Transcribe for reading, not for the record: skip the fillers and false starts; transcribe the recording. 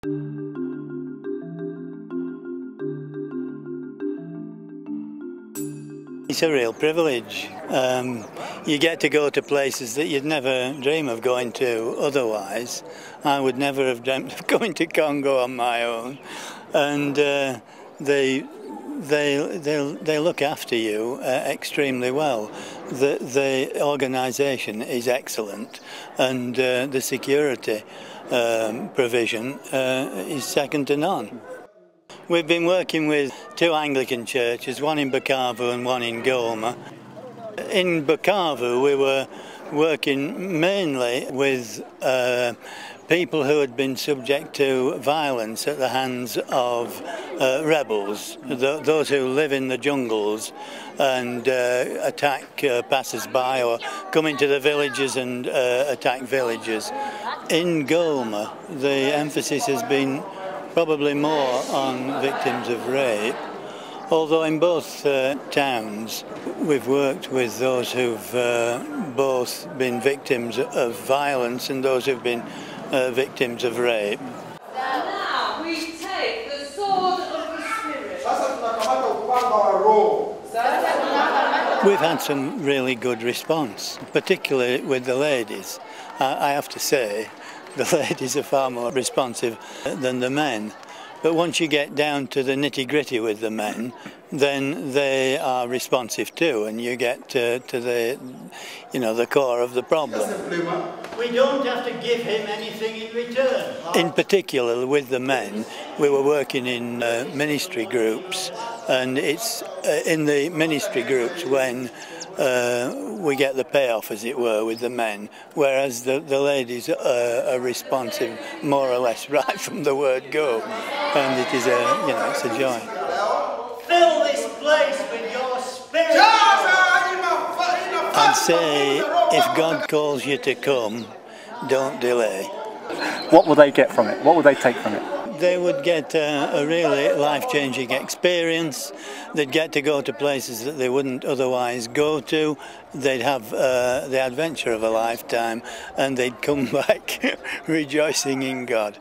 It's a real privilege. You get to go to places that you'd never dream of going to otherwise. I would never have dreamt of going to Congo on my own, and they look after you extremely well. The organisation is excellent, and the security provision is second to none. We've been working with two Anglican churches, one in Bukavu and one in Goma. In Bukavu we were working mainly with people who had been subject to violence at the hands of rebels, those who live in the jungles and attack passers-by or come into the villages and attack villagers. In Goma the emphasis has been probably more on victims of rape, although in both towns we've worked with those who've both been victims of violence and those who've been victims of rape. Now we take the sword of the Spirit. We've had some really good response, particularly with the ladies. I have to say, the ladies are far more responsive than the men. But once you get down to the nitty-gritty with the men, then they are responsive too, and you get to the, the core of the problem. We don't have to give him anything in return. In particular, with the men, we were working in ministry groups, and it's in the ministry groups when we get the payoff, as it were, with the men, whereas the ladies are responsive more or less right from the word go, and it is it's a joy. Fill this place with your spirit. I'd say if God calls you to come, don't delay. What will they get from it? What will they take from it? They would get a really life-changing experience. They'd get to go to places that they wouldn't otherwise go to. They'd have the adventure of a lifetime, and they'd come back rejoicing in God.